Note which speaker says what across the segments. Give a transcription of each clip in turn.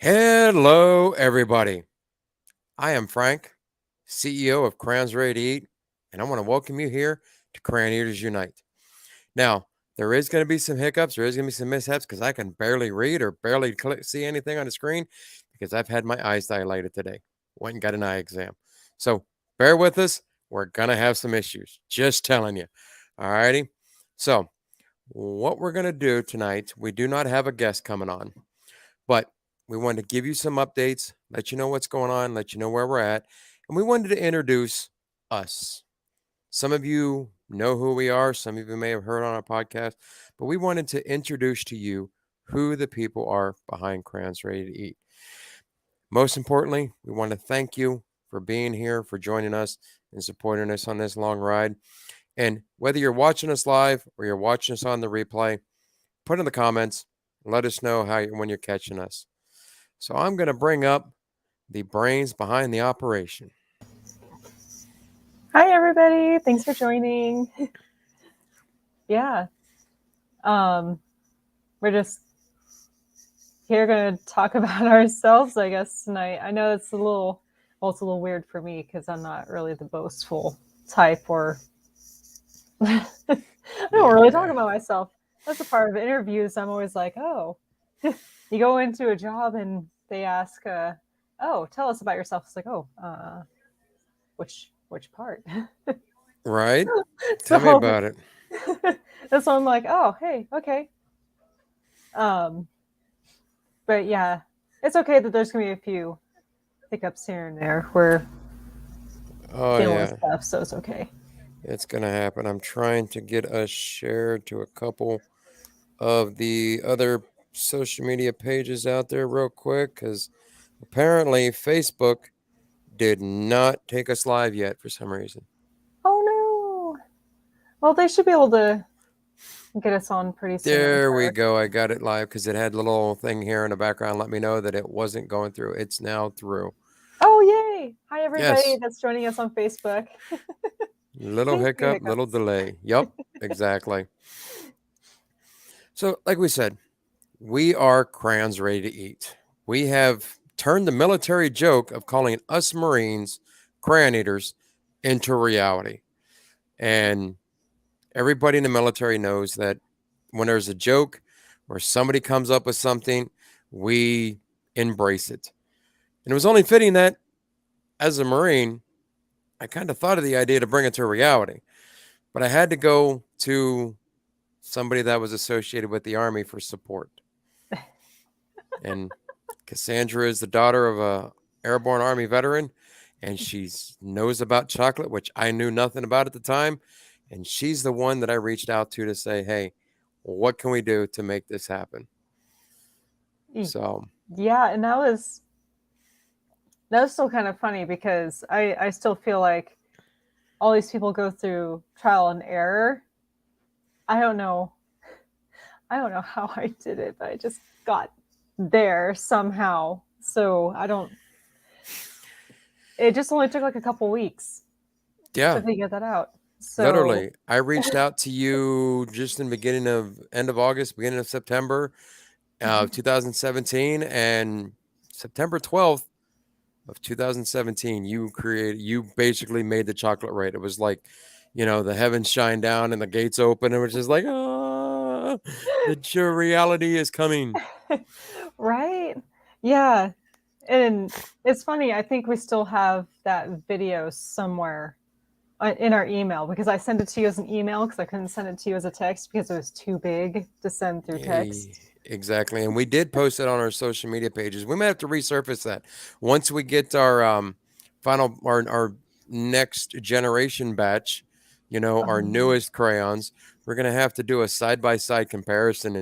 Speaker 1: Hello, everybody. I am Frank, CEO of Crayons Ready to Eat, and I want to welcome you here to Crayon Eaters Unite. Now, there is going to be some hiccups, there is going to be some mishaps because I can barely read or barely see anything on the screen because I've had my eyes dilated today. Went and got an eye exam. So bear with us. We're going to have some issues. Just telling you. All righty. So, what we're going to do tonight, we do not have a guest coming on. But we wanted to give you some updates, let you know what's going on, let you know where we're at. And we wanted to introduce us. Some of you know who we are, some of you may have heard on our podcast, but we wanted to introduce to you who the people are behind Crayons Ready to Eat. Most importantly, we want to thank you for being here, for joining us and supporting us on this long ride. And whether you're watching us live or you're watching us on the replay, put in the comments, let us know when you're catching us. So I'm going to bring up the brains behind the operation.
Speaker 2: Hi, everybody. Thanks for joining. Yeah. We're just here going to talk about ourselves, I guess, tonight. I know it's a little weird for me because I'm not really the boastful type or I don't really talk about myself. That's a part of interviews. I'm always like, oh, you go into a job and they ask, oh, tell us about yourself. It's like, oh, which part?
Speaker 1: Right? Tell me
Speaker 2: So
Speaker 1: about it.
Speaker 2: that's why I'm like, oh, hey, okay. But yeah, it's okay that there's gonna be a few hiccups here and there. We're
Speaker 1: Oh,
Speaker 2: dealing with
Speaker 1: yeah.
Speaker 2: stuff, so it's okay.
Speaker 1: It's going to happen. I'm trying to get us shared to a couple of the other social media pages out there real quick because apparently Facebook did not take us live yet for some reason.
Speaker 2: Oh no. Well, they should be able to get us on pretty soon, I'm
Speaker 1: There we
Speaker 2: sure.
Speaker 1: go. I got it live because it had a little thing here in the background. Let me know that it wasn't going through. It's now through.
Speaker 2: Oh yay! Hi everybody
Speaker 1: Yes.
Speaker 2: that's joining us on Facebook.
Speaker 1: Little
Speaker 2: Few
Speaker 1: hiccup, little
Speaker 2: hiccups.
Speaker 1: delay. Yup, exactly. So, like we said, we are Crayons Ready to Eat. We have turned the military joke of calling us Marines crayon eaters into reality. And everybody in the military knows that when there's a joke or somebody comes up with something, we embrace it. And it was only fitting that as a Marine, I kind of thought of the idea to bring it to reality. But I had to go to somebody that was associated with the Army for support. And Cassandra is the daughter of a airborne Army veteran, and she knows about chocolate, which I knew nothing about at the time. And she's the one that I reached out to say, hey, what can we do to make this happen? So,
Speaker 2: Yeah, and that was still kind of funny because I still feel like all these people go through trial and error. I don't know. I don't know how I did it, but I just got there somehow. So I don't. It just only took like a couple weeks to
Speaker 1: yeah,
Speaker 2: figure that out. So
Speaker 1: literally, I reached out to you just in the end of August, beginning of September, 2017, and September 12th of 2017, you basically made the chocolate right. It was like, the heavens shine down and the gates open, and it was just like, ah, your reality is coming.
Speaker 2: right, yeah, and it's funny. I think we still have that video somewhere in our email because I sent it to you as an email because I couldn't send it to you as a text because it was too big to send through
Speaker 1: Yeah,
Speaker 2: text.
Speaker 1: exactly. And we did post it on our social media pages. We might have to resurface that once we get our our next generation batch, our newest crayons. We're gonna have to do a side by side comparison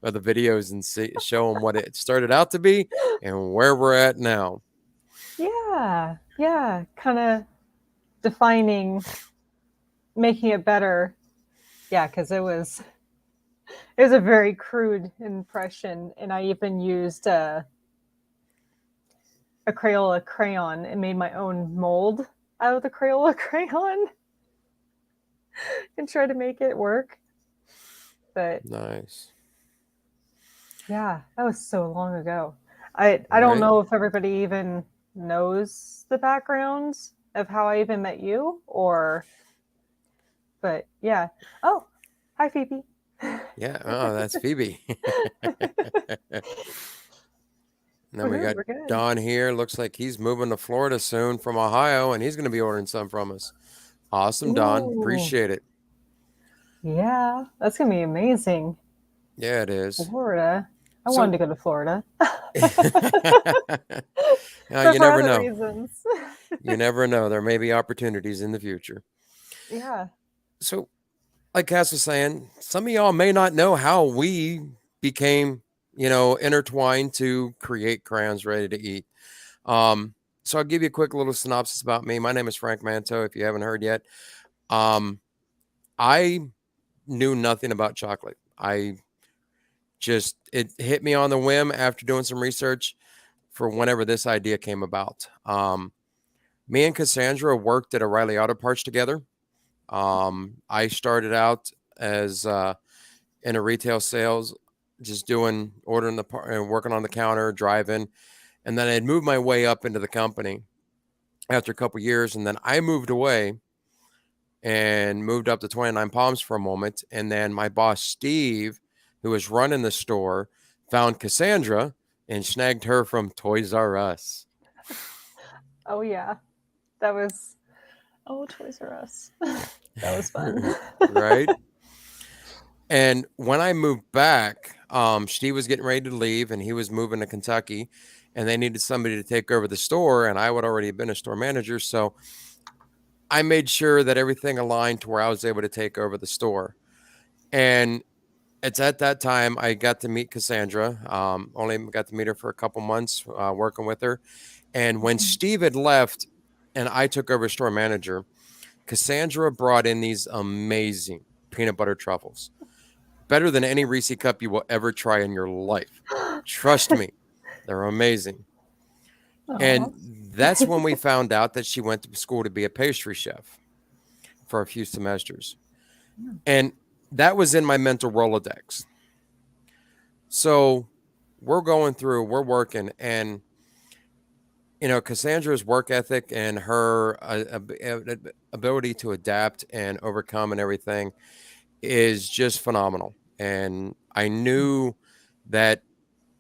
Speaker 1: of the videos and show them what it started out to be and where we're at now.
Speaker 2: Yeah, yeah, kind of defining, making it better. Yeah, because it was a very crude impression, and I even used a Crayola crayon and made my own mold out of the Crayola crayon and tried to make it work. But
Speaker 1: Nice.
Speaker 2: yeah, that was so long ago. I don't
Speaker 1: right?
Speaker 2: know if everybody even knows the background of how I even met you, or but yeah. Oh, hi Phoebe.
Speaker 1: Yeah. Oh, that's Phoebe. And then
Speaker 2: We're
Speaker 1: we
Speaker 2: good.
Speaker 1: got
Speaker 2: We're good.
Speaker 1: Don here. Looks like he's moving to Florida soon from Ohio, and he's going to be ordering some from us. Awesome, Don.
Speaker 2: Ooh,
Speaker 1: Appreciate it.
Speaker 2: yeah, that's gonna be amazing.
Speaker 1: Yeah, it is.
Speaker 2: Florida. I wanted
Speaker 1: So,
Speaker 2: to go to Florida, but
Speaker 1: you
Speaker 2: for
Speaker 1: never
Speaker 2: other
Speaker 1: know.
Speaker 2: reasons.
Speaker 1: You never know. There may be opportunities in the future.
Speaker 2: Yeah.
Speaker 1: So, like Cass was saying, some of y'all may not know how we became, intertwined to create Crayons Ready to Eat. Um, so I'll give you a quick little synopsis about me. My name is Frank Manto, if you haven't heard yet. Um, I knew nothing about chocolate. It hit me on the whim after doing some research for whenever this idea came about. Me and Cassandra worked at O'Reilly Auto Parts together. I started out as in a retail sales, just doing ordering the part and working on the counter, driving, and then I had moved my way up into the company after a couple years, and then I moved away and moved up to 29 Palms for a moment, and then my boss Steve, who was running the store, found Cassandra and snagged her from Toys R Us.
Speaker 2: Oh yeah. That was oh Toys R Us. That was fun.
Speaker 1: Right? And when I moved back, Steve was getting ready to leave and he was moving to Kentucky and they needed somebody to take over the store. And I would already been a store manager. So I made sure that everything aligned to where I was able to take over the store. And it's at that time I got to meet Cassandra. Only got to meet her for a couple months working with her. And when Steve had left and I took over store manager, Cassandra brought in these amazing peanut butter truffles. Better than any Reese cup you will ever try in your life. Trust me, they're amazing.
Speaker 2: Aw.
Speaker 1: And that's when we found out that she went to school to be a pastry chef for a few semesters. And that was in my mental Rolodex. So we're working, and Cassandra's work ethic and her ability to adapt and overcome and everything is just phenomenal. And I knew that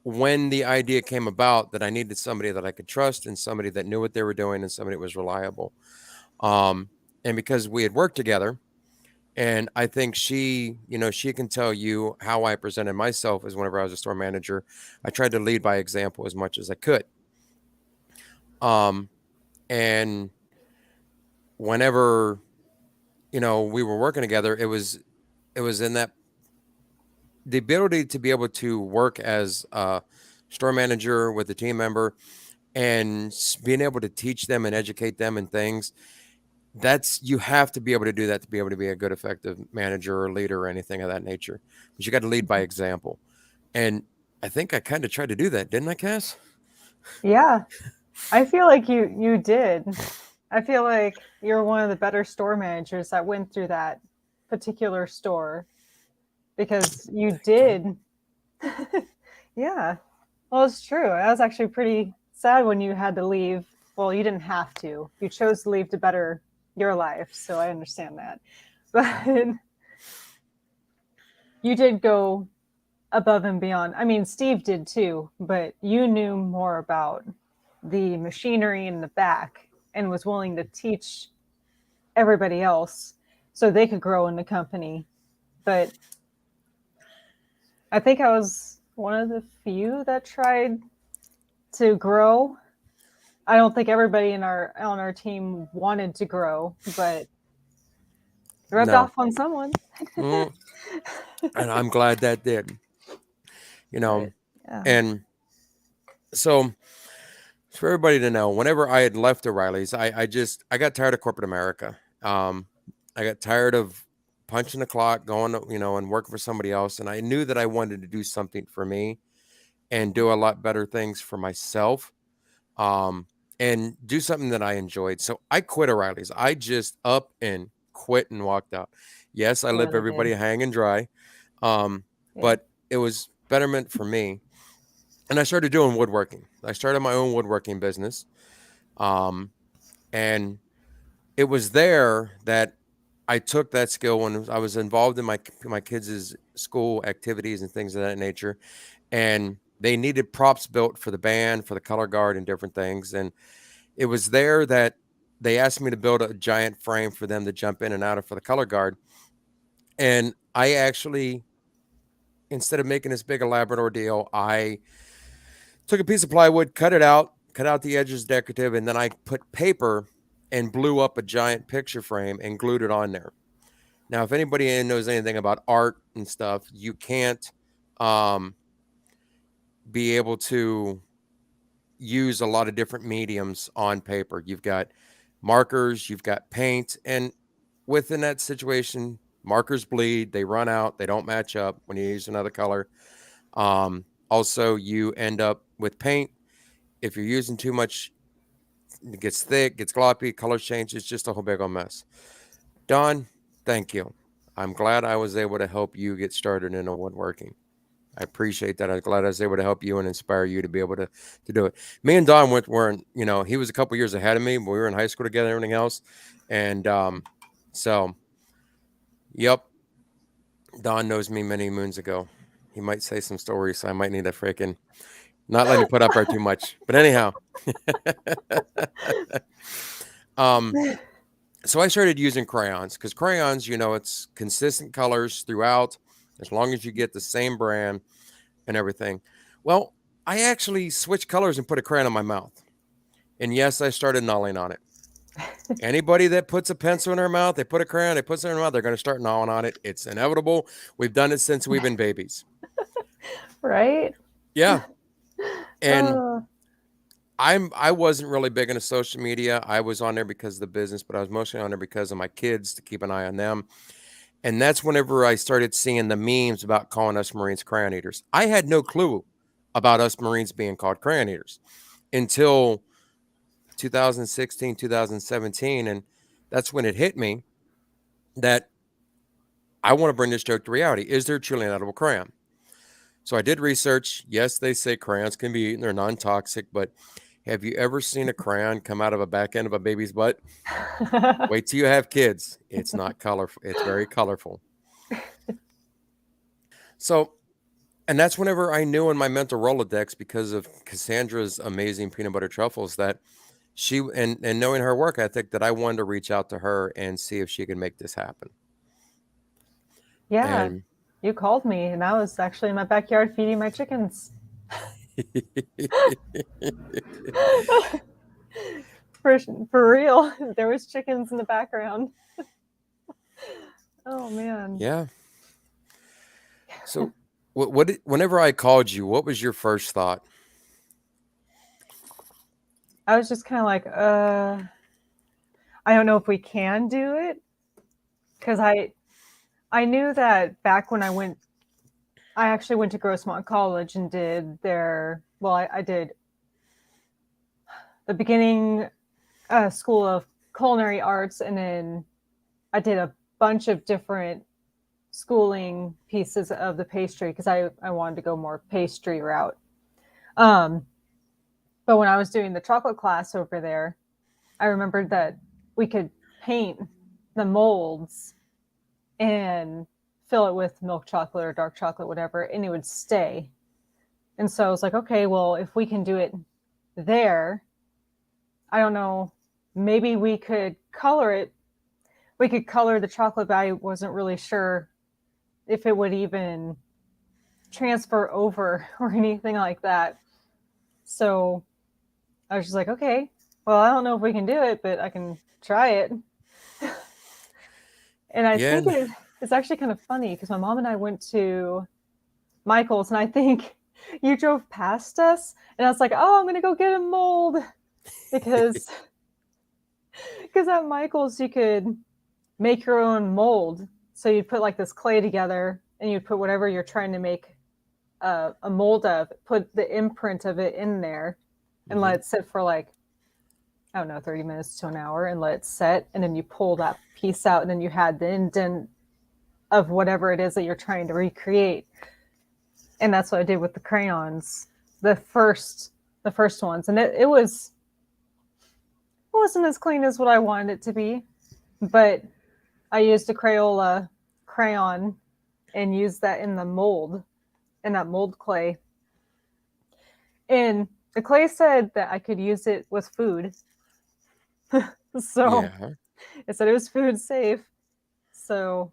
Speaker 1: when the idea came about that I needed somebody that I could trust and somebody that knew what they were doing and somebody that was reliable. Um, and because we had worked together, and I think she can tell you how I presented myself as whenever I was a store manager. I tried to lead by example as much as I could. Um, and whenever we were working together, it was in that the ability to be able to work as a store manager with a team member and being able to teach them and educate them in things. That's You have to be able to do that to be able to be a good effective manager or leader or anything of that nature, but you got to lead by example. And I think I kind of tried to do that, didn't I, Cass?
Speaker 2: Yeah. I feel like you did. I feel like you're one of the better store managers that went through that particular store because you
Speaker 1: Thank you.
Speaker 2: did. Yeah. Well, it's true. I was actually pretty sad when you had to leave. Well, you didn't have to. You chose to leave to better your life, so I understand that. But you did go above and beyond. I mean, Steve did too, but you knew more about the machinery in the back and was willing to teach everybody else so they could grow in the company. But I think I was one of the few that tried to grow. I don't think everybody in our on our team wanted to grow, but it rubbed
Speaker 1: No.
Speaker 2: off on someone.
Speaker 1: Mm, and I'm glad that did. You know,
Speaker 2: But yeah.
Speaker 1: and so for everybody to know, whenever I had left O'Reilly's, I got tired of corporate America. I got tired of punching the clock, going and working for somebody else, and I knew that I wanted to do something for me and do a lot better things for myself. Um, and do something that I enjoyed. So I quit O'Reilly's. I just up and quit and walked out. Yes, I
Speaker 2: Yeah,
Speaker 1: left
Speaker 2: they
Speaker 1: everybody
Speaker 2: did.
Speaker 1: hanging dry,
Speaker 2: Yeah.
Speaker 1: but it was betterment for me. and I started doing woodworking. I started my own woodworking business. Um, and it was there that I took that skill when I was involved in my kids' school activities and things of that nature, and they needed props built for the band, for the color guard, and different things. And it was there that they asked me to build a giant frame for them to jump in and out of for the color guard. And I actually, instead of making this big elaborate ordeal, I took a piece of plywood, cut out the edges decorative, and then I put paper and blew up a giant picture frame and glued it on there. Now, if anybody knows anything about art and stuff, you can't um, be able to use a lot of different mediums on paper. You've got markers, you've got paint, and within that situation, markers bleed, they run out, they don't match up when you use another color. Also, you end up with paint. If you're using too much, it gets thick, gets gloppy, colors change. It's just a whole big old mess. Don, thank you. I'm glad I was able to help you get started in a woodworking. I appreciate that. I'm glad I was able to help you and inspire you to be able to do it. Me and Don weren't, he was a couple years ahead of me, but we were in high school together and everything else. And so, yep, Don knows me many moons ago. He might say some stories, so I might need to freaking not let me put up there too much. But anyhow, um, so I started using crayons because crayons, it's consistent colors throughout as long as you get the same brand and everything. Well, I actually switched colors and put a crayon in my mouth. And yes, I started gnawing on it. Anybody that puts a pencil in their mouth, they put a crayon, they put it in their mouth, they're going to start gnawing on it. It's inevitable. We've done it since we've been babies.
Speaker 2: Right?
Speaker 1: Yeah. And
Speaker 2: Uh,
Speaker 1: I wasn't really big into social media. I was on there because of the business, but I was mostly on there because of my kids to keep an eye on them. And that's whenever I started seeing the memes about calling us Marines crayon eaters. I had no clue about us Marines being called crayon eaters until 2016, 2017. And that's when it hit me that I want to bring this joke to reality. Is there truly an edible crayon? So I did research. Yes, they say crayons can be eaten, they're non toxic, but have you ever seen a crayon come out of a back end of a baby's butt? Wait till you have kids. It's not colorful, it's very colorful. So, and that's whenever I knew in my mental Rolodex because of Cassandra's amazing peanut butter truffles that and knowing her work ethic that I wanted to reach out to her and see if she could make this happen.
Speaker 2: yeah,
Speaker 1: And
Speaker 2: you called me, and I was actually in my backyard feeding my chickens. for for real, there was chickens in the background. Oh man.
Speaker 1: yeah. So whenever I called you, what was your first thought?
Speaker 2: I was just kind of like, I don't know if we can do it because I knew that back when I actually went to Grossmont College and did I did the beginning school of culinary arts, and then I did a bunch of different schooling pieces of the pastry because I wanted to go more pastry route. Um, but when I was doing the chocolate class over there, I remembered that we could paint the molds and fill it with milk chocolate or dark chocolate, whatever, and it would stay. And so I was like, okay, well, if we can do it there, I don't know, maybe we could color it. We could color the chocolate, but I wasn't really sure if it would even transfer over or anything like that. So I was just like, okay, well, I don't know if we can do it, but I can try it. And I
Speaker 1: Yeah,
Speaker 2: think it's actually kind of funny because my mom and I went to Michael's, and I think you drove past us, and I was like, oh, I'm going to go get a mold because at Michael's you could make your own mold. So you'd put like this clay together, and you'd put whatever you're trying to make a mold of, put the imprint of it in there, and let it sit for like, I don't know, 30 minutes to an hour, and let it set. And then you pull that piece out, and then you had the indent of whatever it is that you're trying to recreate. And that's what I did with the crayons. the first ones, and it wasn't as clean as what I wanted it to be, but I used a Crayola crayon and used that in the mold, in that mold clay. And the clay said that I could use it with food. So
Speaker 1: Yeah.
Speaker 2: it said it was food safe. So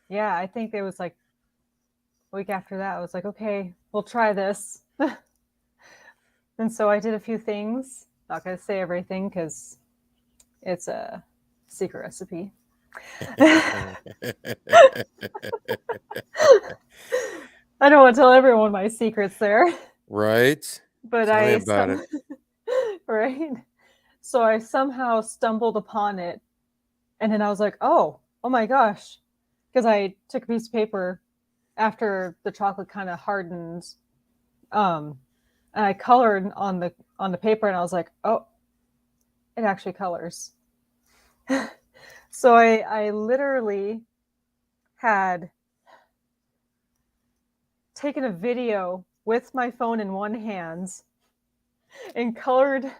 Speaker 2: yeah, I think it was like a week after that, I was like, okay, we'll try this. And so I did a few things. Not going to say everything because it's a secret recipe. I don't want to tell everyone my secrets there,
Speaker 1: Right?
Speaker 2: but
Speaker 1: Tell me about it.
Speaker 2: right. So I somehow stumbled upon it, and then I was like, oh my gosh, because I took a piece of paper after the chocolate kind of hardened, and I colored on the paper, and I was like, oh, it actually colors. So I literally had taken a video with my phone in one hand and colored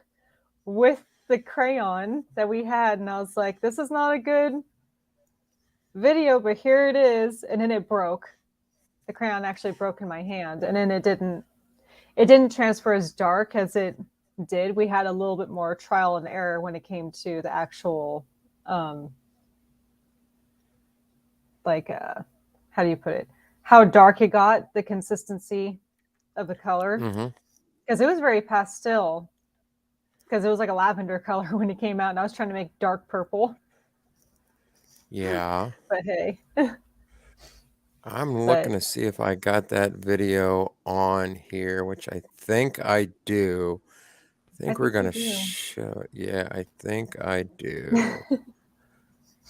Speaker 2: with the crayon that we had, and I was like, this is not a good video, but here it is. And then it broke. The crayon actually broke in my hand, and then it didn't transfer as dark as it did. We had a little bit more trial and error when it came to the actual like how do you put it, how dark it got, the consistency of the color,
Speaker 1: Mm-hmm.
Speaker 2: because it was very pastel, because it was like a lavender color when it came out, and I was trying to make dark purple.
Speaker 1: Yeah.
Speaker 2: But hey,
Speaker 1: I'm
Speaker 2: but
Speaker 1: looking to see if I got that video on here, which I think I do. I
Speaker 2: I
Speaker 1: think we're
Speaker 2: think you
Speaker 1: gonna
Speaker 2: do.
Speaker 1: show. Yeah, I think I do.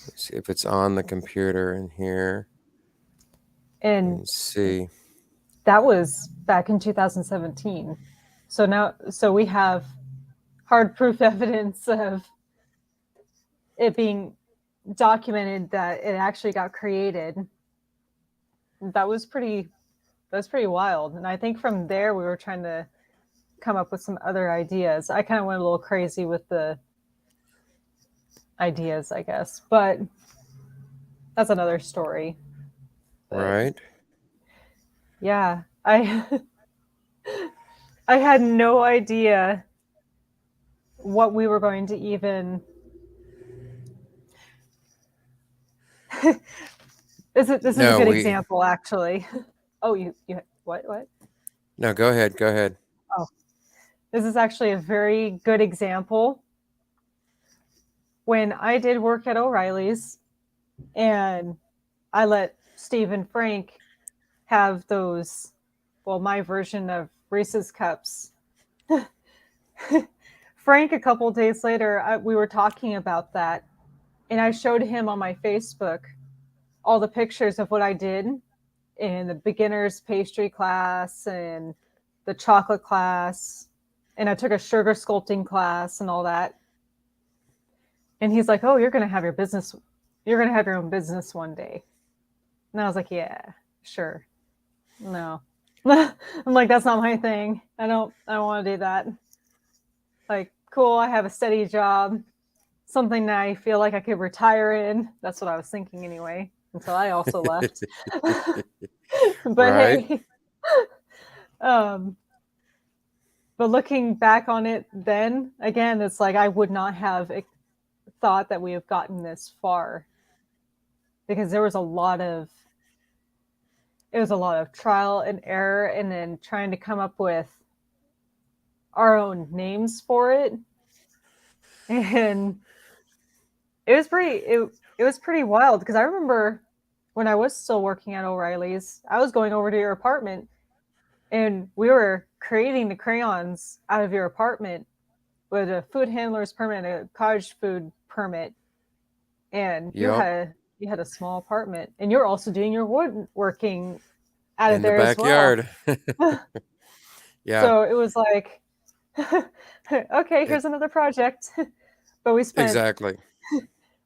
Speaker 1: Let's see if it's on the computer in here.
Speaker 2: And
Speaker 1: And see.
Speaker 2: that was back in 2017. So we have hard proof evidence of it being documented that it actually got created. That was pretty wild. And I think from there we were trying to come up with some other ideas. I kind of went a little crazy with the ideas, I guess. But that's another story. But
Speaker 1: Right?
Speaker 2: yeah, I I had no idea what we were going to even this is a
Speaker 1: No,
Speaker 2: good
Speaker 1: we.
Speaker 2: example actually. Oh, you what?
Speaker 1: No, go ahead. Go ahead.
Speaker 2: Oh, this is actually a very good example. When I did work at O'Reilly's and I let Steve and Frank have those, well, my version of Reese's cups. Frank, a couple days later, we were talking about that, and I showed him on my Facebook all the pictures of what I did in the beginner's pastry class and the chocolate class, and I took a sugar sculpting class and all that. And he's like, "Oh, you're going to have your business. You're going to have your own business one day." And I was like, "Yeah, sure." No. I'm like, that's not my thing. I don't want to do that. Like, cool, I have a steady job, something that I feel like I could retire in. That's what I was thinking anyway, until I also left. But
Speaker 1: Right?
Speaker 2: hey, um, but looking back on it then, again, it's like I would not have thought that we have gotten this far, because there was a lot of it was a lot of trial and error, and then trying to come up with our own names for it. And it was pretty wild, because I remember when I was still working at O'Reilly's, I was going over to your apartment, and we were creating the crayons out of your apartment with a food handler's permit and a cottage food permit. And
Speaker 1: Yep.
Speaker 2: you had a small apartment, and you're also doing your woodworking out of
Speaker 1: In the
Speaker 2: there as well.
Speaker 1: backyard. Yeah.
Speaker 2: So it was like, okay,
Speaker 1: It,
Speaker 2: here's another project. But
Speaker 1: exactly.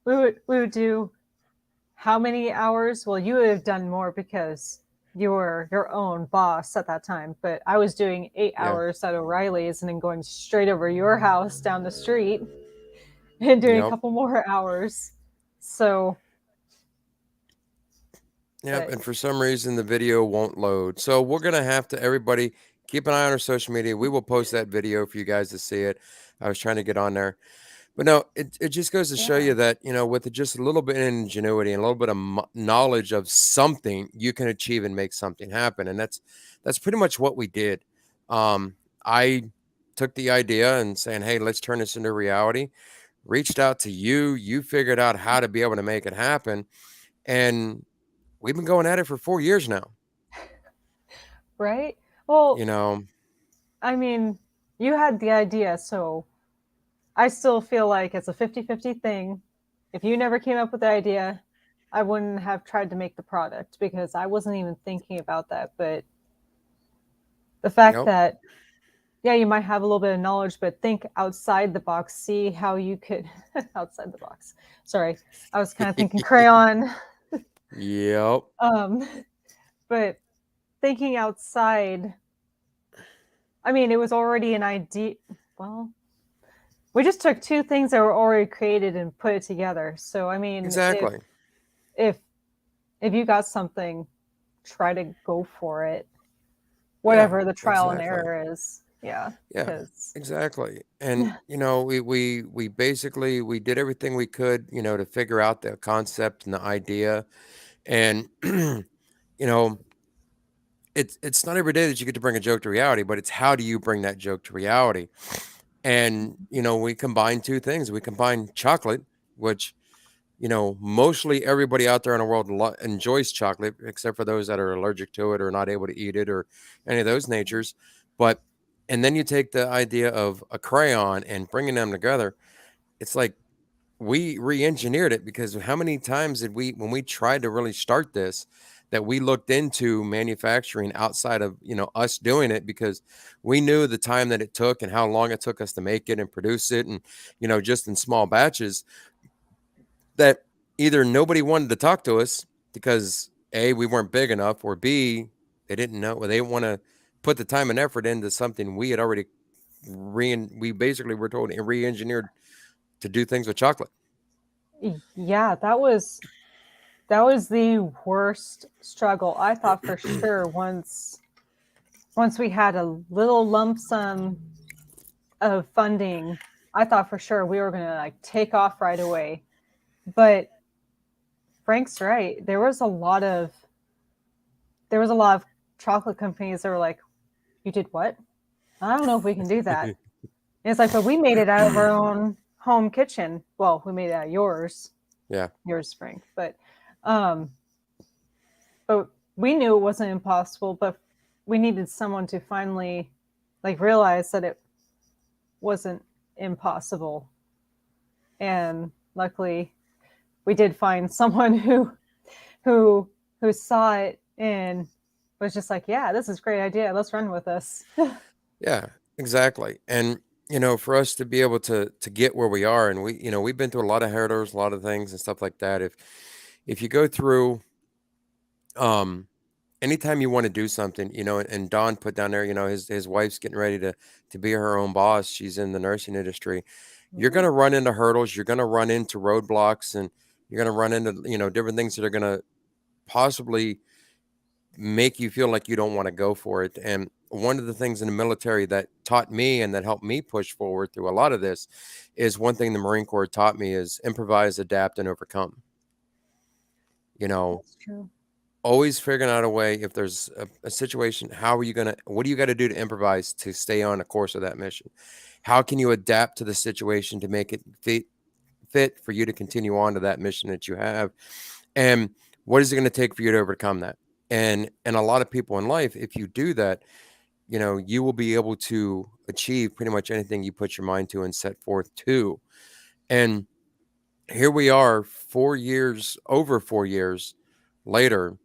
Speaker 2: we would do how many hours? Well, you would have done more, because your own boss at that time, but I was doing 8
Speaker 1: Yeah.
Speaker 2: hours at O'Reilly's and then going straight over your house down the street and doing a
Speaker 1: Yep.
Speaker 2: couple more hours. So,
Speaker 1: Yep.
Speaker 2: but
Speaker 1: And for some reason, the video won't load. So we're going to have to, everybody, keep an eye on our social media. We will post that video for you guys to see it. I was trying to get on there. But no, it just goes to show
Speaker 2: yeah.
Speaker 1: you that, with just a little bit of ingenuity and a little bit of knowledge of something, you can achieve and make something happen. And that's pretty much what we did. I took the idea and saying, hey, let's turn this into reality. Reached out to you. You figured out how to be able to make it happen. And we've been going at it for 4 years now.
Speaker 2: Right? Well,
Speaker 1: You know,
Speaker 2: I mean, you had the idea, so I still feel like it's a 50-50 thing. If you never came up with the idea, I wouldn't have tried to make the product because I wasn't even thinking about that. But the fact
Speaker 1: yep.
Speaker 2: that, yeah, you might have a little bit of knowledge, but think outside the box, see how you could, outside the box. Sorry, I was kind of thinking crayon.
Speaker 1: Yep.
Speaker 2: um, but thinking outside, I mean, it was already an idea. Well, we just took two things that were already created and put it together. So, I mean,
Speaker 1: Exactly.
Speaker 2: if if you got something, try to go for it.
Speaker 1: Yeah,
Speaker 2: Whatever the trial and
Speaker 1: exactly.
Speaker 2: error is. Yeah,
Speaker 1: Yeah,
Speaker 2: because
Speaker 1: exactly. And we basically we did everything we could, to figure out the concept and the idea. And you know, it's not every day that you get to bring a joke to reality, but it's how do you bring that joke to reality? And we combine two things. We combine chocolate, which mostly everybody out there in the world enjoys chocolate, except for those that are allergic to it or not able to eat it or any of those natures. But, and then you take the idea of a crayon and bringing them together. It's like we re engineered it because how many times did when we tried to really start this, that we looked into manufacturing outside of, us doing it because we knew the time that it took and how long it took us to make it and produce it. And, just in small batches that either nobody wanted to talk to us because A, we weren't big enough, or B, they didn't know, or they didn't want to put the time and effort into something we had already we basically were told and re-engineered to do things with chocolate.
Speaker 2: yeah, that was the worst struggle. I thought for sure once we had a little lump sum of funding, I thought for sure we were gonna like take off right away. But Frank's right. There was a lot of chocolate companies that were like, "You did what? I don't know if we can do that." And it's like, but we made it out of our own home kitchen. Well, we made it out of
Speaker 1: Yeah,
Speaker 2: yours, Frank. Um, but we knew it wasn't impossible. But we needed someone to finally like realize that it wasn't impossible. And luckily, we did find someone who who saw it and was just like, yeah, this is a great idea. Let's run with this.
Speaker 1: yeah, exactly. And for us to be able to get where we are, and we've been through a lot of hurdles, a lot of things and stuff like that. If you go through, um anytime you want to do something, and Don put down there, his wife's getting ready to be her own boss. She's in the nursing industry. You're going to run into hurdles. You're going to run into roadblocks, and you're going to run into, different things that are going to possibly make you feel like you don't want to go for it. And one of the things in the military that taught me and that helped me push forward through a lot of this is one thing the Marine Corps taught me is improvise, adapt, and overcome. You know,
Speaker 2: That's true.
Speaker 1: always figuring out a way. If there's a situation, what do you got to do to improvise to stay on the course of that mission? How can you adapt to the situation to make it fit for you to continue on to that mission that you have? And what is it going to take for you to overcome that? And a lot of people in life, if you do that, you will be able to achieve pretty much anything you put your mind to and set forth to. And here we are 4 years, over 4 years later,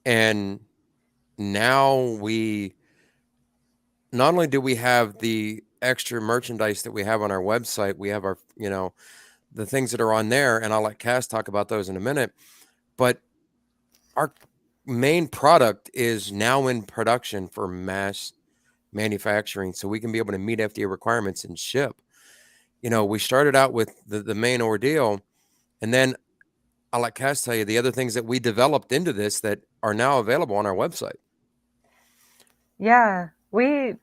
Speaker 1: and now we not only do we have the extra merchandise that we have on our website, we have our, the things that are on there, and I'll let Cass talk about those in a minute, but our main product is now in production for mass manufacturing, so we can be able to meet FDA requirements and ship. We started out with the main ordeal, and then I'll let Cass tell you the other things that we developed into this that are now available on our website.
Speaker 2: Yeah, we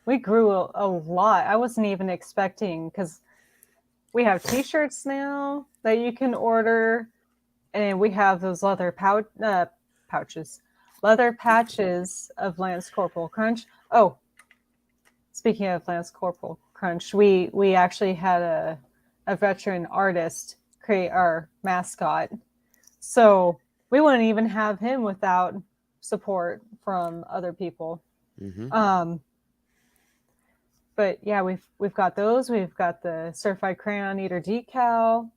Speaker 2: we grew a lot. I wasn't even expecting, because we have T-shirts now that you can order, and we have those pouches, leather patches of Lance Corporal Crunch. Oh, speaking of Lance Corporal Crunch, we actually had a veteran artist create our mascot, so we wouldn't even have him without support from other people.
Speaker 1: Mm-hmm.
Speaker 2: But yeah, we've got those. We've got the certified crayon eater decal.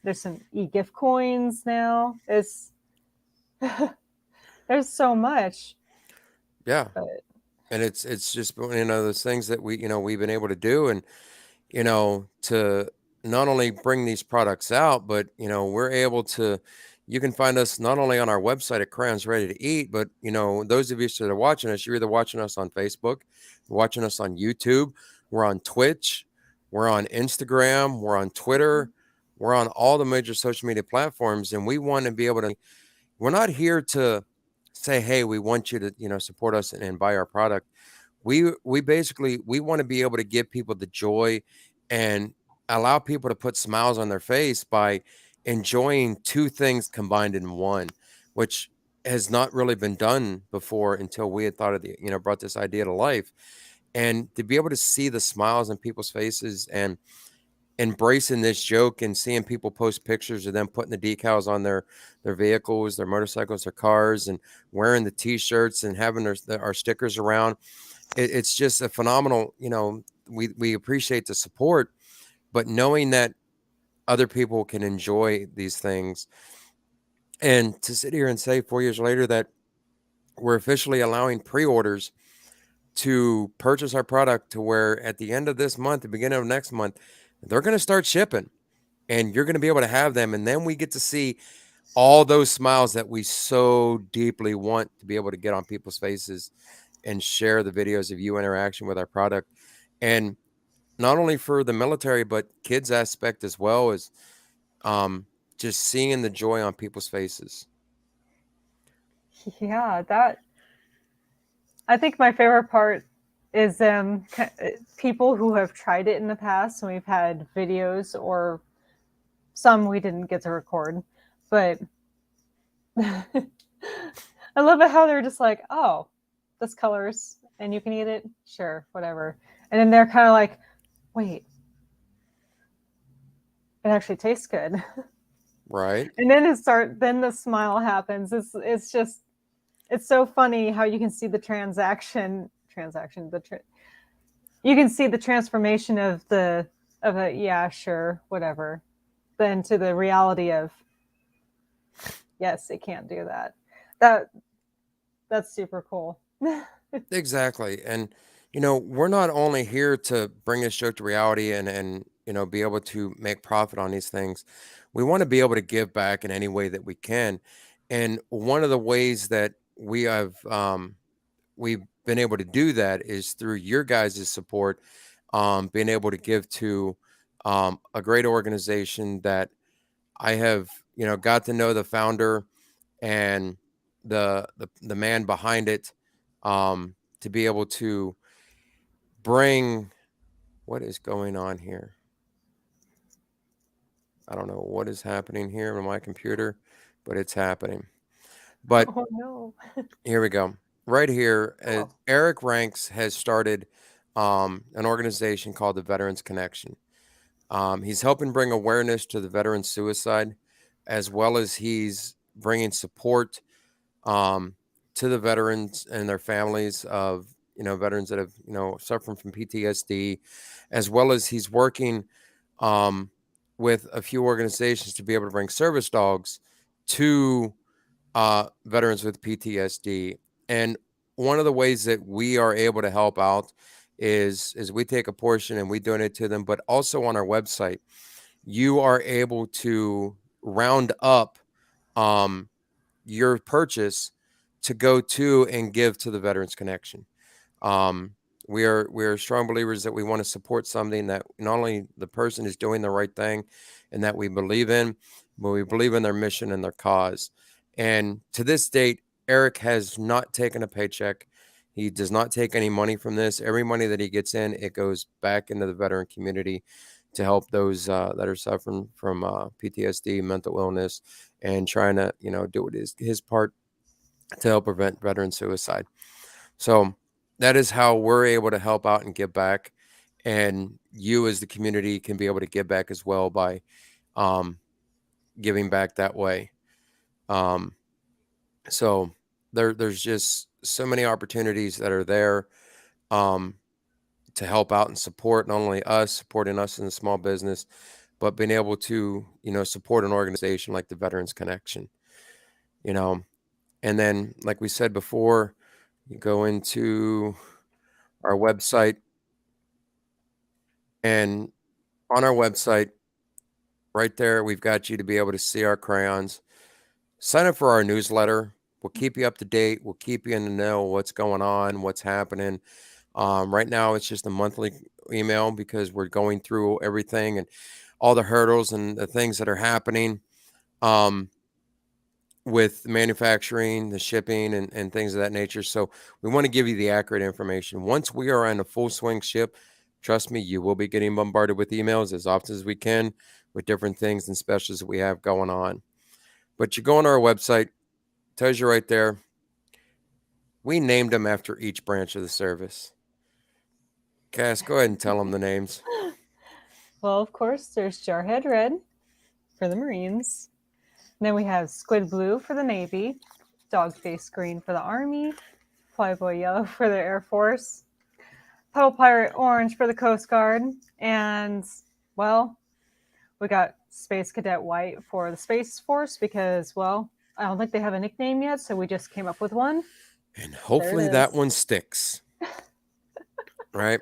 Speaker 2: There's some e-gift coins now. It's there's so much.
Speaker 1: Yeah,
Speaker 2: But
Speaker 1: and it's just those things that we've been able to do, and to not only bring these products out, but we're able to. You can find us not only on our website at Crayons Ready to Eat, but those of you that are watching us, you're either watching us on Facebook, watching us on YouTube, we're on Twitch, we're on Instagram, we're on Twitter, we're on all the major social media platforms, and we want to be able to. We're not here to say, hey, we want you to support us and buy our product. We basically we want to be able to give people the joy and allow people to put smiles on their face by enjoying two things combined in one, which has not really been done before until we had thought of brought this idea to life. And to be able to see the smiles on people's faces and embracing this joke and seeing people post pictures of them putting the decals on their vehicles, their motorcycles, their cars, and wearing the t-shirts and having our stickers around, it's just a phenomenal. We appreciate the support, but knowing that other people can enjoy these things, and to sit here and say 4 years later that we're officially allowing pre-orders to purchase our product, to where at the end of this month, the beginning of next month, they're going to start shipping and you're going to be able to have them. And then we get to see all those smiles that we so deeply want to be able to get on people's faces and share the videos of you interaction with our product. And not only for the military, but kids aspect as well, as just seeing the joy on people's faces.
Speaker 2: yeah, that I think my favorite part is people who have tried it in the past, and we've had videos, or some we didn't get to record, but I love it how they're just like, oh, this colors and you can eat it, sure, whatever. And then they're kind of like, wait, it actually tastes good.
Speaker 1: Right.
Speaker 2: And then the smile happens. It's so funny how you can see the you can see the transformation of a yeah, sure, whatever, then to the reality of, yes, it can't do that. That that's super cool.
Speaker 1: Exactly. And we're not only here to bring this show to reality and be able to make profit on these things. We want to be able to give back in any way that we can. And one of the ways that we've been able to do that is through your guys' support, being able to give to a great organization that I have, got to know the founder and the man behind it, to be able to bring what is going on here. I don't know what is happening here on my computer, but it's happening. But
Speaker 2: Oh no.
Speaker 1: here we go. Right here,
Speaker 2: Oh.
Speaker 1: Eric Ranks has started an organization called the Veterans Connection. He's helping bring awareness to the veteran suicide, as well as he's bringing support um, to the veterans and their families of veterans that have suffering from PTSD, as well as he's working um, with a few organizations to be able to bring service dogs to veterans with PTSD. And one of the ways that we are able to help out is we take a portion and we donate to them, but also on our website, you are able to round up um, your purchase to go to and give to the Veterans Connection. Um, we are strong believers that we want to support something that not only the person is doing the right thing and that we believe in, but we believe in their mission and their cause. And to this date, Eric has not taken a paycheck. He does not take any money from this. Every money that he gets in, it goes back into the veteran community to help those that are suffering from PTSD, mental illness, and trying to do his part to help prevent veteran suicide. So that is how we're able to help out and give back. And you, as the community, can be able to give back as well by um, giving back that way. Um, so there's just so many opportunities that are there um, to help out and support not only us, supporting us in the small business, but being able to support an organization like the Veterans Connection. You know, and then like we said before, you go into our website, and on our website, right there, we've got you to be able to see our crayons. Sign up for our newsletter. We'll keep you up to date. We'll keep you in the know what's going on, what's happening. Right now, it's just a monthly email because we're going through everything and all the hurdles and the things that are happening with manufacturing, the shipping, and things of that nature. So we want to give you the accurate information. Once we are on a full swing ship, trust me, you will be getting bombarded with emails as often as we can with different things and specials that we have going on. But you go on our website, tells you right there. We named them after each branch of the service. Cass, go ahead and tell them the names.
Speaker 2: Well, of course, there's Jarhead Red for the Marines. And then we have Squid Blue for the Navy, Dogface Green for the Army, Flyboy Yellow for the Air Force, Puddle Pirate Orange for the Coast Guard, and, well, we got Space Cadet White for the Space Force because, well, I don't think they have a nickname yet, so we just came up with one.
Speaker 1: And hopefully that one sticks. Right?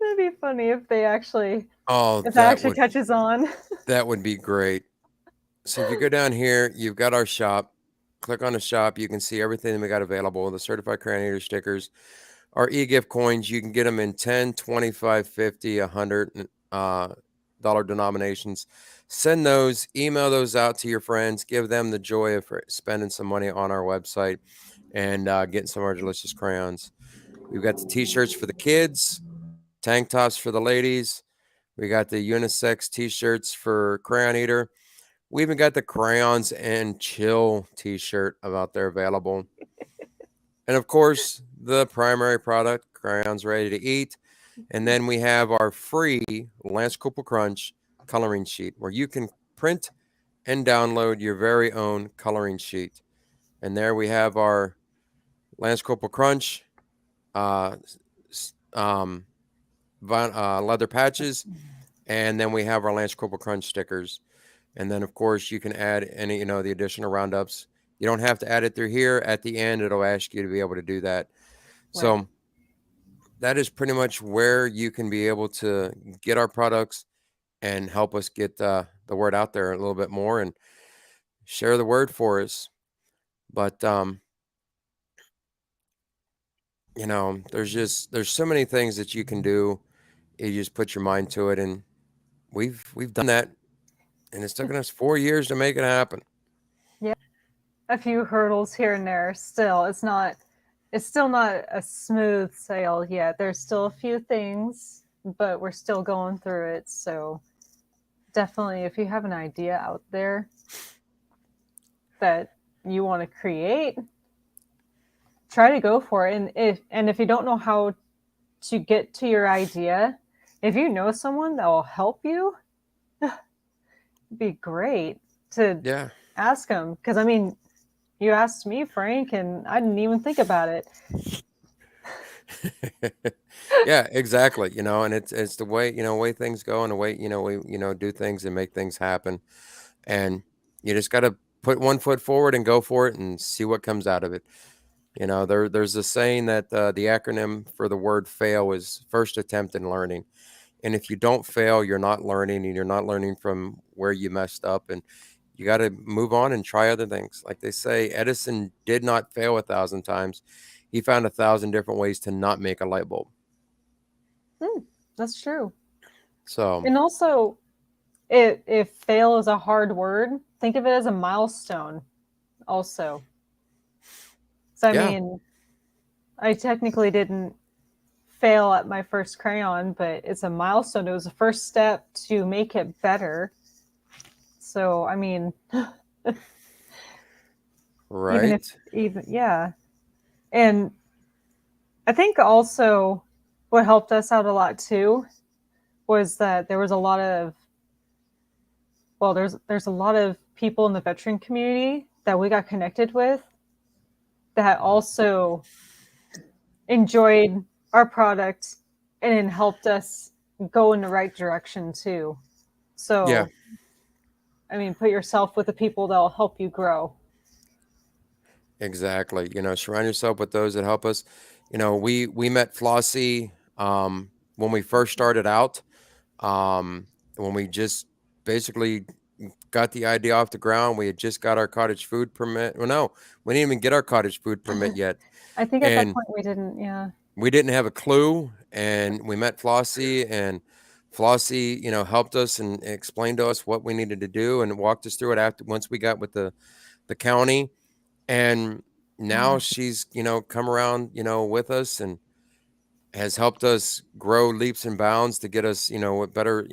Speaker 2: That'd be funny if they actually,
Speaker 1: Oh,
Speaker 2: if that actually catches on.
Speaker 1: That would be great. So if you go down here, you've got our shop. Click on the shop. You can see everything that we got available. The certified crayon eater stickers, our e-gift coins. You can get them in 10, 25, 50, 100 dollar denominations. Send those, email those out to your friends. Give them the joy of spending some money on our website and getting some of our delicious crayons. We've got the t-shirts for the kids, tank tops for the ladies. We got the unisex t-shirts for Crayon Eater. We even got the Crayons and Chill t-shirt out there available. And of course, the primary product, Crayons Ready to Eat. And then we have our free Lance Corporal Crunch coloring sheet where you can print and download your very own coloring sheet. And there we have our Lance Corporal Crunch leather patches. And then we have our Lance Corporal Crunch stickers. And then, of course, you can add any, the additional roundups. You don't have to add it through here. At the end, it'll ask you to be able to do that. Right. So that is pretty much where you can be able to get our products and help us get the word out there a little bit more and share the word for us. But, there's so many things that you can do. You just put your mind to it. And we've done that. And it's taken us 4 years to make it happen.
Speaker 2: Yeah, a few hurdles here and there. Still, it's still not a smooth sail yet. There's still a few things, but we're still going through it. So definitely, if you have an idea out there that you want to create, try to go for it. And if you don't know how to get to your idea, if you know someone that will help you, be great to ask them, because I mean, you asked me, Frank, and I didn't even think about it.
Speaker 1: Yeah, exactly. And it's the way way things go, and the way we do things and make things happen, and you just got to put one foot forward and go for it and see what comes out of it. There's a saying that the acronym for the word fail is first attempt in learning. And if you don't fail, you're not learning, and you're not learning from where you messed up. And you got to move on and try other things. Like they say, Edison did not fail 1,000 times. He found 1,000 different ways to not make a light bulb.
Speaker 2: That's true.
Speaker 1: So,
Speaker 2: And also, if fail is a hard word, think of it as a milestone also. So I
Speaker 1: yeah,
Speaker 2: mean, I technically didn't fail at my first crayon, but it's a milestone. It was the first step to make it better. So I mean, even if
Speaker 1: right.
Speaker 2: even yeah. And I think also what helped us out a lot too was that there was a lot of there's a lot of people in the veteran community that we got connected with that also enjoyed our product and helped us go in the right direction too.
Speaker 1: Yeah,
Speaker 2: So, I mean, put yourself with the people that will help you grow.
Speaker 1: exactly. Surround yourself with those that help us. We met Flossie when we first started out. Um, when we just basically got the idea off the ground, we had just got our cottage food permit. Well, no, we didn't even get our cottage food permit yet,
Speaker 2: I think at that
Speaker 1: and
Speaker 2: point we didn't, yeah.
Speaker 1: we didn't have a clue. And we met Flossie, and Flossie, helped us and explained to us what we needed to do and walked us through it after once we got with the county. And now she's come around with us and has helped us grow leaps and bounds to get us with better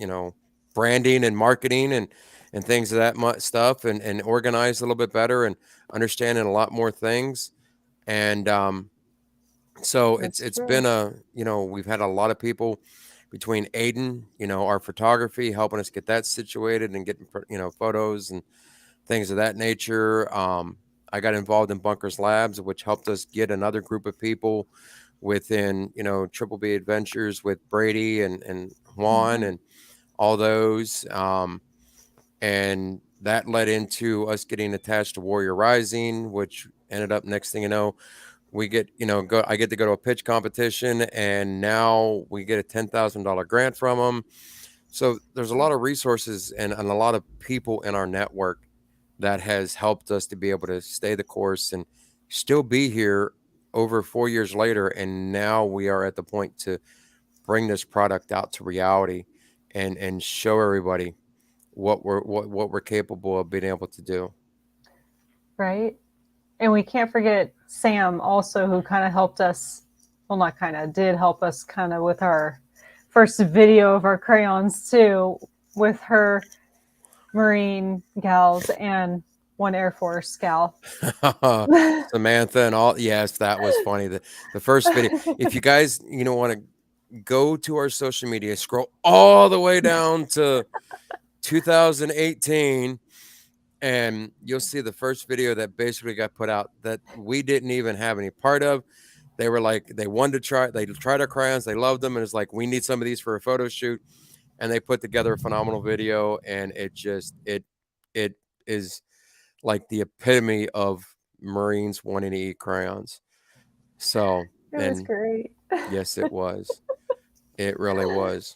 Speaker 1: branding and marketing and things of that stuff, and organize a little bit better and understanding a lot more things. And so
Speaker 2: That's
Speaker 1: it's
Speaker 2: true.
Speaker 1: been we've had a lot of people between Aiden, our photography, helping us get that situated and getting photos and things of that nature. I got involved in Bunkers Labs, which helped us get another group of people within, Triple B Adventures with Brady and Juan
Speaker 2: Mhm.
Speaker 1: and all those. And that led into us getting attached to Warrior Rising, which ended up, next thing you know, we get, I get to go to a pitch competition, and now we get a $10,000 grant from them. So there's a lot of resources and a lot of people in our network that has helped us to be able to stay the course and still be here over 4 years later. And now we are at the point to bring this product out to reality and show everybody what we're capable of being able to do.
Speaker 2: Right? And we can't forget Sam also, who kind of helped us. Well, not kind of, did help us kind of with our first video of our crayons too, with her Marine gals and one Air Force gal.
Speaker 1: Samantha and all. Yes, that was funny. The first video. If you guys want to go to our social media, scroll all the way down to 2018, and you'll see the first video that basically got put out that we didn't even have any part of. They were like, they wanted to try, they tried our crayons, they loved them, and it's like, we need some of these for a photo shoot. And they put together a phenomenal video, and it is like the epitome of Marines wanting to eat crayons. So,
Speaker 2: It was
Speaker 1: and
Speaker 2: great.
Speaker 1: yes, it was. It really was.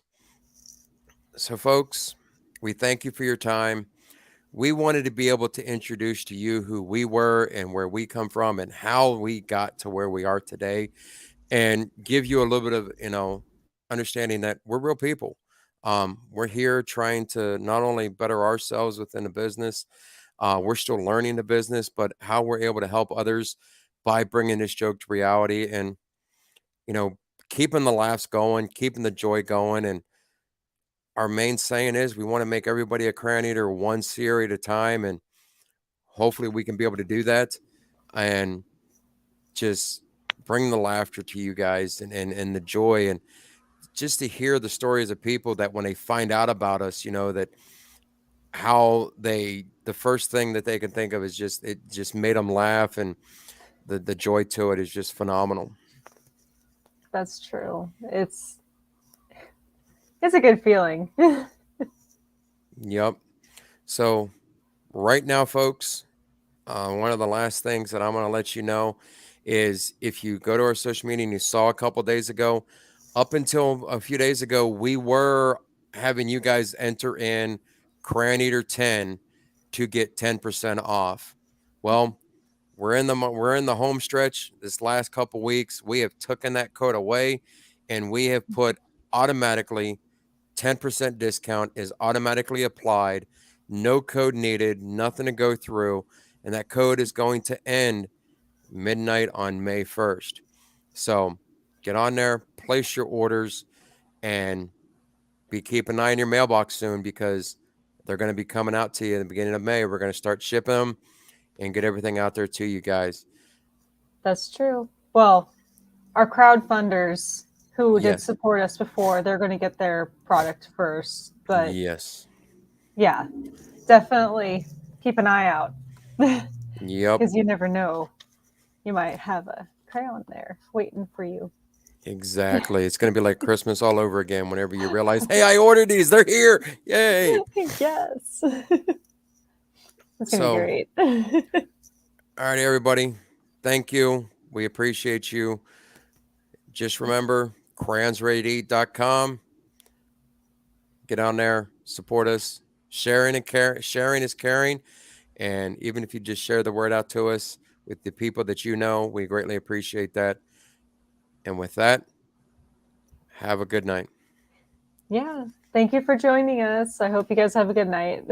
Speaker 1: So, folks, we thank you for your time. We wanted to be able to introduce to you who we were and where we come from and how we got to where we are today, and give you a little bit of understanding that we're real people. We're here trying to not only better ourselves within the business, we're still learning the business, but how we're able to help others by bringing this joke to reality, and you know keeping the laughs going, keeping the joy going. And our main saying is, we want to make everybody a crayon eater one sear at a time, and hopefully we can be able to do that and just bring the laughter to you guys, and the joy, and just to hear the stories of people that when they find out about us, that how the first thing that they can think of is just, it just made them laugh, and the joy to it is just phenomenal.
Speaker 2: That's true. It's a good feeling.
Speaker 1: Yep. So right now, folks, one of the last things that I'm going to let you know is, if you go to our social media and you saw a couple days ago, up until a few days ago, we were having you guys enter in Crayon Eater 10 to get 10% off. Well, we're in the home stretch this last couple weeks. We have taken that code away, and we have put automatically 10% discount is automatically applied. No code needed, nothing to go through, and that code is going to end midnight on May 1st. So get on there, place your orders, and keep an eye on your mailbox soon, because they're going to be coming out to you in the beginning of May. We're going to start shipping them and get everything out there to you guys.
Speaker 2: That's true. Well, our crowdfunders who did
Speaker 1: Yes.
Speaker 2: support us before, they're going to get their product first. But
Speaker 1: Yes.
Speaker 2: yeah, definitely keep an eye out
Speaker 1: Yep.
Speaker 2: because you never know. You might have a crayon there waiting for you.
Speaker 1: Exactly. It's going to be like Christmas all over again whenever you realize, hey, I ordered these. They're here. Yay.
Speaker 2: Yes. It's going to be
Speaker 1: So,
Speaker 2: great.
Speaker 1: all right, everybody. Thank you. We appreciate you. Just remember, crayonsreadytoeat.com. Get on there, support us. Sharing is caring. And even if you just share the word out to us with the people that you know, we greatly appreciate that. And with that, have a good night.
Speaker 2: Yeah. Thank you for joining us. I hope you guys have a good night.